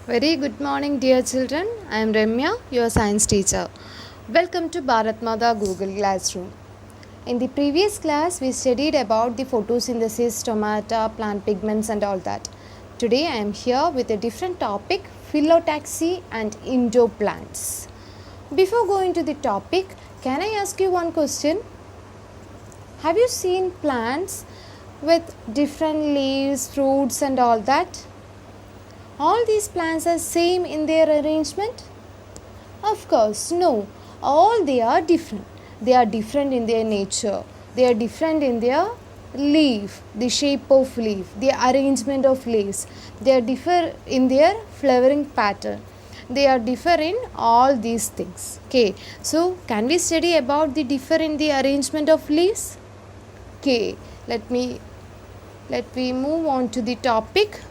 Very good morning, dear children. I am Ramya, your science teacher. Welcome to Bharat Mata Google Classroom. In the previous class, we studied about the photosynthesis, stomata, plant pigments, and all that. Today, I am here with a different topic, phyllotaxy and endoplants. Before going to the topic, can I ask you one question? Have you seen plants with different leaves, fruits, and all that? All these plants are same in their arrangement? Of course, no. All they are different. They are different in their nature. They are different in their leaf, the shape of leaf, the arrangement of leaves. They are differ in their flowering pattern. They are differ in all these things. Okay. So, can we study about the differ in the arrangement of leaves? Okay. Let me move on to the topic.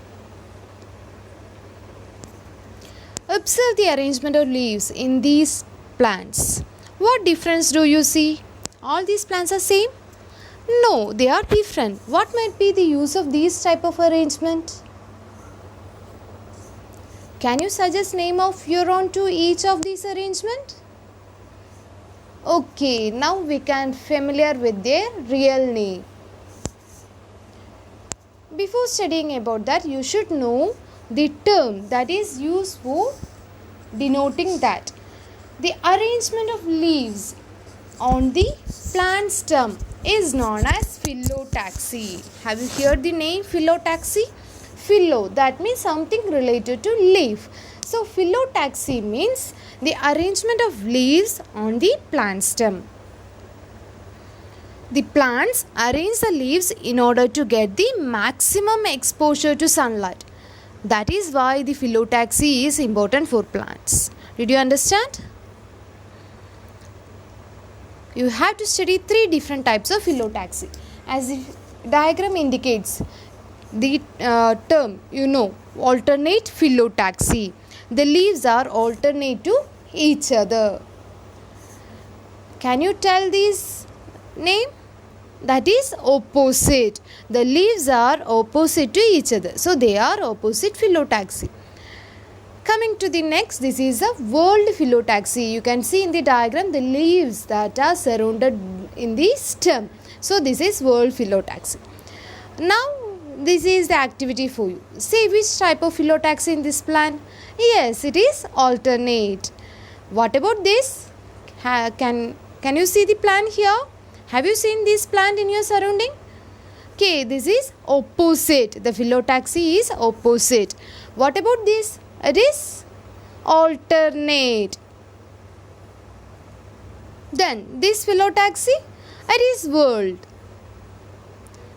Observe the arrangement of leaves in these plants. What difference do you see? All these plants are same? No, they are different. What might be the use of these type of arrangement? Can you suggest name of your own to each of these arrangement? Okay, now we can familiar with their real name. Before studying about that, you should know the term that is used for denoting that. The arrangement of leaves on the plant stem is known as phyllotaxy. Have you heard the name phyllotaxy? Phyllo, that means something related to leaf. So phyllotaxy means the arrangement of leaves on the plant stem. The plants arrange the leaves in order to get the maximum exposure to sunlight. That is why the phyllotaxy is important for plants. Did you understand? You have to study 3 different types of phyllotaxy. As the diagram indicates, the term, alternate phyllotaxy. The leaves are alternate to each other. Can you tell this name? That is opposite. The leaves are opposite to each other. So they are opposite phyllotaxy. Coming to the next, this is a whorled phyllotaxy. You can see in the diagram the leaves that are surrounded in the stem. So this is whorled phyllotaxy. Now this is the activity for you. Say which type of phyllotaxy in this plant? Yes, it is alternate. What about this? Can you see the plant here? Have you seen this plant in your surrounding? Okay, this is opposite. The phyllotaxy is opposite. What about this? It is alternate. Then this phyllotaxy, it is whorled.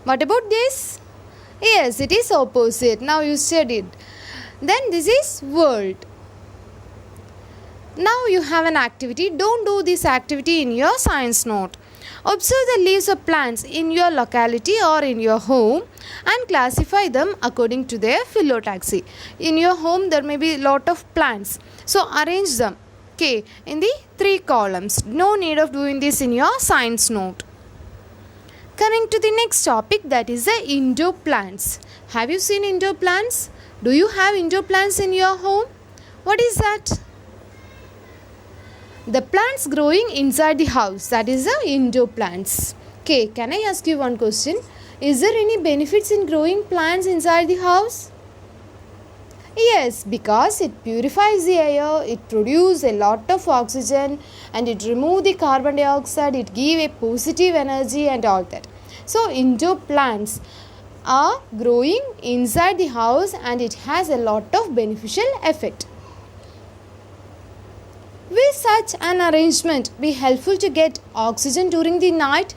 What about this? Yes, it is opposite. Now you studied. Then this is whorled. Now you have an activity. Don't do this activity in your science note. Observe the leaves of plants in your locality or in your home and classify them according to their phyllotaxy. In your home there may be a lot of plants. So arrange them in the 3 columns. No need of doing this in your science note. Coming to the next topic, that is the indoor plants. Have you seen indoor plants? Do you have indoor plants in your home? What is that? The plants growing inside the house, that is the indoor plants. Okay, can I ask you one question? Is there any benefits in growing plants inside the house? Yes, because it purifies the air, it produces a lot of oxygen and it removes the carbon dioxide, it gives a positive energy and all that. So indoor plants are growing inside the house and it has a lot of beneficial effect. Will such an arrangement be helpful to get oxygen during the night?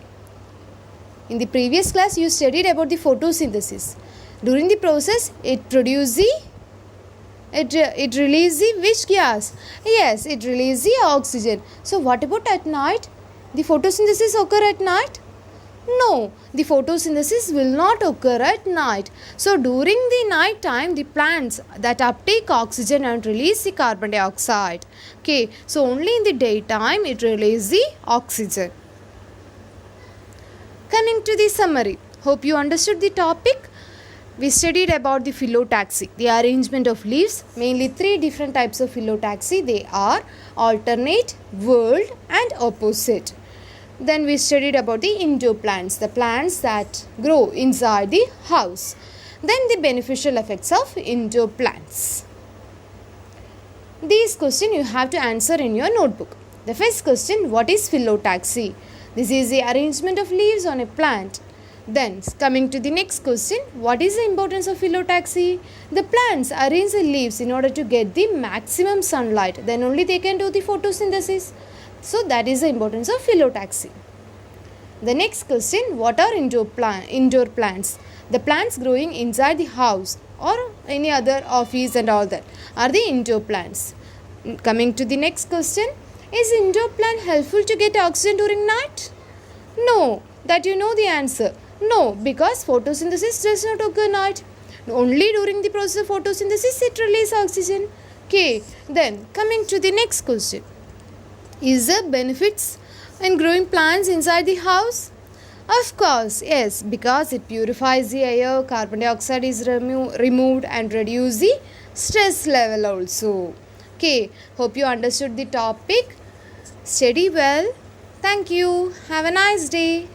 In the previous class, you studied about the photosynthesis. During the process, it releases the which gas? Yes, it releases the oxygen. So, what about at night? The photosynthesis occur at night? No, the photosynthesis will not occur at night. So during the night time, the plants that uptake oxygen and release the carbon dioxide. Okay, so only in the daytime it releases the oxygen. Coming to the summary. Hope you understood the topic. we studied about the phyllotaxy, the arrangement of leaves, mainly three different types of phyllotaxy. They are alternate, whorled and opposite. Then we studied about the indoor plants, the plants that grow inside the house. Then the beneficial effects of indoor plants. These questions you have to answer in your notebook. The first question, what is phyllotaxy? This is the arrangement of leaves on a plant. Then coming to the next question, what is the importance of phyllotaxy? The plants arrange the leaves in order to get the maximum sunlight. Then only they can do the photosynthesis. So that is the importance of phyllotaxy. The next question, what are indoor plants? The plants growing inside the house or any other office and all that are the indoor plants. Coming to the next question, is indoor plant helpful to get oxygen during night? No, that you know the answer. No, because photosynthesis does not occur night. Only during the process of photosynthesis it releases oxygen. Okay, then coming to the next question. Is there benefits in growing plants inside the house? Of course, yes, because it purifies the air, carbon dioxide is removed and reduce the stress level also. Okay, hope you understood the topic. Study well. Thank you. Have a nice day.